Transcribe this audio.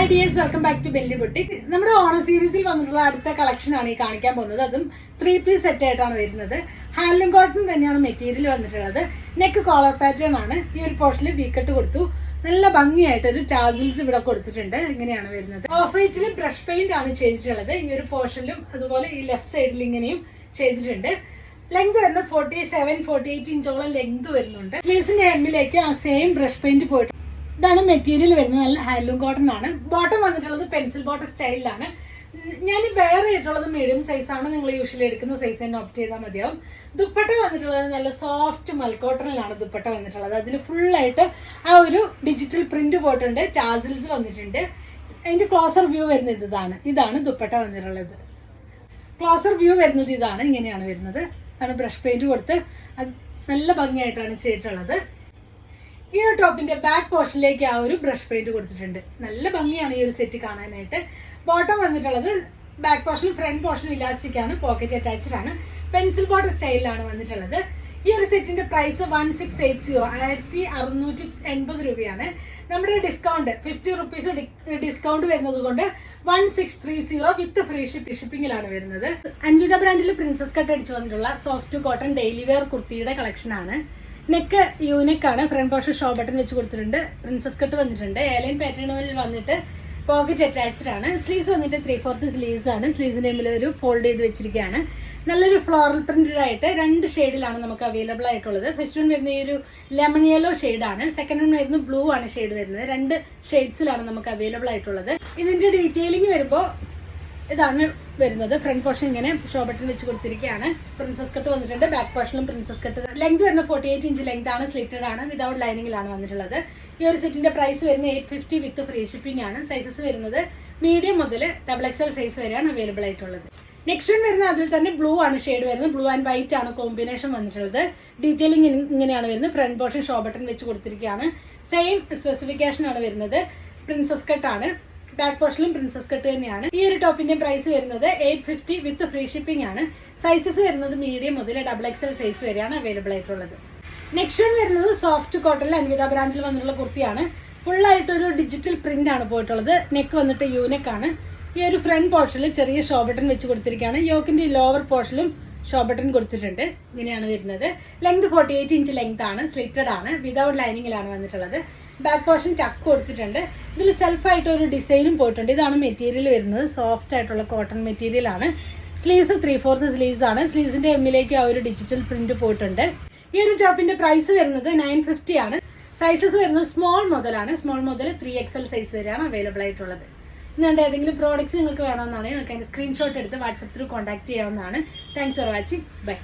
Hi dears, welcome back to Belly Boutique. നമ്മുടെ ഓണ സീരീസിൽ വന്നിട്ടുള്ള അടുത്ത കളക്ഷനാണ് ഈ കാണിക്കാൻ പോകുന്നത്. അതും 3 പീസ് സെറ്റ് ആയിട്ടാണ് വരുന്നത്. ഹാൻഡ്ലൂം കോട്ടൺ തന്നെയാണ് മെറ്റീരിയൽ വന്നിട്ടുള്ളത്. നെക്ക് കോളർ പാറ്റേൺ ആണ്. ഈ ഒരു പോർഷനിൽ വീക്കട്ട് കൊടുത്തു. നല്ല ഭംഗിയായിട്ട് ഒരു ടാസിൽസ് ഇവിടെ കൊടുത്തിട്ടുണ്ട്. ഇങ്ങനെയാണ് വരുന്നത്. ഓഫ് വൈറ്റിൽ ബ്രഷ് പെയിന്റ് ആണ് ചെയ്തിട്ടുള്ളത്. ഈ ഒരു പോർഷനിലും അതുപോലെ ഈ ലെഫ്റ്റ് സൈഡിൽ ഇങ്ങനെയും ചെയ്തിട്ടുണ്ട്. ലെങ്ത് വരുന്നത് 47-48 ഇഞ്ചോളം ലെങ്ത് വരുന്നുണ്ട്. സ്ലീവ്സിന്റെ ഹെമ്മിലേക്ക് ആ സെയിം ബ്രഷ് പെയിന്റ് പോയിട്ട് ഇതാണ് മെറ്റീരിയൽ വരുന്നത്. നല്ല ഹാൻഡ്ലൂം കോട്ടൺ ആണ്. ബോട്ടം വന്നിട്ടുള്ളത് പെൻസിൽ ബോട്ടം സ്റ്റൈലിലാണ്. ഞാൻ വേറെ ആയിട്ടുള്ളത് മീഡിയം സൈസ് ആണ്. നിങ്ങൾ യൂഷ്വലി എടുക്കുന്ന സൈസ് തന്നെ ഓപ്റ്റ് ചെയ്താൽ മതിയാവും. ദുപ്പട്ട വന്നിട്ടുള്ളത് നല്ല സോഫ്റ്റ് മൽക്കോട്ടണിലാണ് ദുപ്പട്ട വന്നിട്ടുള്ളത്. അതിൽ ഫുള്ളായിട്ട് ആ ഒരു ഡിജിറ്റൽ പ്രിന്റ് പോയിട്ടുണ്ട്. ടാസിൽസ് വന്നിട്ടുണ്ട്. അതിന്റെ ക്ലോസർ വ്യൂ വരുന്നത് ഇതാണ് ദുപ്പട്ട വന്നിട്ടുള്ളത്. ക്ലോസർ വ്യൂ വരുന്നത് ഇതാണ്. ഇങ്ങനെയാണ് വരുന്നത്. അതാണ് ബ്രഷ് പെയിന്റ് കൊടുത്ത് അത് നല്ല ഭംഗിയായിട്ടാണ് ചെയ്തിട്ടുള്ളത്. ഈ ഒരു ടോപ്പിന്റെ ബാക്ക് പോർഷനിലേക്ക് ആ ഒരു ബ്രഷ് പെയിന്റ് കൊടുത്തിട്ടുണ്ട്. നല്ല ഭംഗിയാണ് ഈ ഒരു സെറ്റ് കാണാനായിട്ട്. ബോട്ടം വന്നിട്ടുള്ളത് ബാക്ക് പോർഷനും ഫ്രണ്ട് പോർഷനും ഇലാസ്റ്റിക് ആണ്. പോക്കറ്റ് അറ്റാച്ച്ഡ് ആണ്. പെൻസിൽ ബോട്ടം സ്റ്റൈലിലാണ് വന്നിട്ടുള്ളത്. ഈ ഒരു സെറ്റിന്റെ പ്രൈസ് 1680 1680 രൂപയാണ്. നമ്മുടെ ഡിസ്കൗണ്ട് 50 റുപ്പീസ് ഡിസ്കൗണ്ട് വരുന്നത് കൊണ്ട് 1630 വിത്ത് ഫ്രീ ഷിപ്പിംഗിലാണ് വരുന്നത്. അൻവിത ബ്രാൻഡിൽ പ്രിൻസസ് കട്ട് അടിച്ചു വന്നിട്ടുള്ള സോഫ്റ്റ് കോട്ടൺ ഡെയിലി വെയർ കുർത്തിയുടെ കളക്ഷൻ ആണ്. നെക്ക് യൂനെക്കാണ്. ഫ്രണ്ട് പോർഷൻ ഷോ ബട്ടൺ വെച്ച് കൊടുത്തിട്ടുണ്ട്. പ്രിൻസസ് കട്ട് വന്നിട്ടുണ്ട്. ഏലൈൻ പാറ്റേണിൽ വന്നിട്ട് പോക്കറ്റ് അറ്റാച്ച്ഡ് ആണ്. സ്ലീവ്സ് വന്നിട്ട് 3/4 സ്ലീവ്സ് ആണ്. സ്ലീവ്സിന്റെ മുമ്പിൽ ഒരു ഫോൾഡ് ചെയ്ത് വെച്ചിരിക്കുകയാണ്. നല്ലൊരു ഫ്ലോറൽ പ്രിന്റഡ് ആയിട്ട് 2 ഷെയ്ഡിലാണ് നമുക്ക് അവൈലബിൾ ആയിട്ടുള്ളത്. ഫസ്റ്റ് വൺ വരുന്ന ഈ ഒരു ലെമൺ യെല്ലോ ഷെയ്ഡാണ്. സെക്കൻഡ് വൺ വരുന്നത് ബ്ലൂ ആണ് ഷെയ്ഡ് വരുന്നത്. 2 ഷെയ്ഡ്സിലാണ് നമുക്ക് അവൈലബിൾ ആയിട്ടുള്ളത്. ഇതിന്റെ ഡീറ്റെയിലിംഗ് വരുമ്പോൾ ഇതാണ് വരുന്നത്. ഫ്രണ്ട് പോർഷൻ ഇങ്ങനെ ഷോ ബട്ടൺ വെച്ച് കൊടുത്തിരിക്കുകയാണ്. പ്രിൻസസ് കട്ട് വന്നിട്ടുണ്ട്. ബാക്ക് പോർഷനിലും പ്രിൻസസ് കട്ട്. ലെങ്ത് വരുന്ന 48 ഇഞ്ച് ലെങ്ത് ആണ്. സ്ലിറ്റഡ് ആണ്. വിതൗട്ട് ലൈനിങ്ങിലാണ് വന്നിട്ടുള്ളത്. ഈ ഒരു സെറ്റിന്റെ പ്രൈസ് വരുന്നത് 850 വിത്ത് ഫ്രീ ഷിപ്പിംഗ് ആണ്. സൈസസ് വരുന്നത് മീഡിയം മുതൽ XXL സൈസ് വരെയാണ് അവൈലബിൾ ആയിട്ടുള്ളത്. നെക്സ്റ്റ് വൺ വരുന്നത് അതിൽ തന്നെ ബ്ലൂ ആണ് ഷെയ്ഡ് വരുന്നത്. ബ്ലൂ ആൻഡ് വൈറ്റ് ആണ് കോമ്പിനേഷൻ വന്നിട്ടുള്ളത്. ഡീറ്റെയിലിംഗ് ഇങ്ങനെയാണ് വരുന്നത്. ഫ്രണ്ട് പോർഷൻ ഷോ ബട്ടൺ വെച്ച് കൊടുത്തിരിക്കുകയാണ്. സെയിം സ്പെസിഫിക്കേഷൻ ആണ് വരുന്നത്. പ്രിൻസസ് കട്ട് ആണ്. ബാക്ക് പോർഷനിലും പ്രിൻസസ് കട്ട് തന്നെയാണ്. ഈ ഒരു ടോപ്പിന്റെ പ്രൈസ് വരുന്നത് 850 വിത്ത് ഫ്രീ ഷിപ്പിംഗ് ആണ്. സൈസസ് വരുന്നത് മീഡിയം മുതൽ XXL സൈസ് വരെയാണ് അവൈലബിൾ ആയിട്ടുള്ളത്. നെക്സ്റ്റ് വൺ വരുന്നത് സോഫ്റ്റ് കോട്ടണിൽ അൻവിത ബ്രാൻഡിൽ വന്നിട്ടുള്ള കുർത്തിയാണ്. ഫുള്ളായിട്ടൊരു ഡിജിറ്റൽ പ്രിന്റ് ആണ് പോയിട്ടുള്ളത്. നെക്ക് വന്നിട്ട് യൂനെക്കാണ്. ഈ ഒരു ഫ്രണ്ട് പോർഷനിൽ ചെറിയ ഷോ ബട്ടൺ വെച്ച് കൊടുത്തിരിക്കുകയാണ്. യോക്കിന്റെ ലോവർ പോർഷനിലും ഷോ ബട്ടൺ കൊടുത്തിട്ടുണ്ട്. ഇങ്ങനെയാണ് വരുന്നത്. ലെങ്ത് 48 ഇഞ്ച് ലെങ്ത് ആണ്. സ്ലിറ്റഡ് ആണ്. വിതൗട്ട് ലൈനിങ്ങിലാണ് വന്നിട്ടുള്ളത്. ബാക്ക് പോർഷൻ ടക്ക് കൊടുത്തിട്ടുണ്ട്. ഇതിൽ സെൽഫായിട്ട് ഒരു ഡിസൈനും പോയിട്ടുണ്ട്. ഇതാണ് മെറ്റീരിയൽ വരുന്നത്. സോഫ്റ്റ് ആയിട്ടുള്ള കോട്ടൺ മെറ്റീരിയൽ ആണ്. സ്ലീവ്സ് 3/4 സ്ലീവ്സ് ആണ്. സ്ലീവ്സിന്റെ എമ്മിലേക്ക് ആ ഒരു ഡിജിറ്റൽ പ്രിന്റ് പോയിട്ടുണ്ട്. ഈ ഒരു ടോപ്പിന്റെ പ്രൈസ് വരുന്നത് 950 ആണ്. സൈസസ് വരുന്നത് സ്മോൾ മുതലാണ്. സ്മോൾ മുതൽ 3XL സൈസ് വരെയാണ് അവൈലബിൾ ആയിട്ടുള്ളത്. ഇങ്ങനത്തെ ഏതെങ്കിലും പ്രോഡക്ട്സ് നിങ്ങൾക്ക് വേണമെന്നാണെങ്കിൽ നിങ്ങൾക്ക് അതിന്റെ സ്ക്രീൻഷോട്ട് എടുത്ത് വാട്സപ്പ് ത്രൂ കോൺടാക്ട് ചെയ്യാവുന്നതാണ്. Thanks for watching. ബൈ.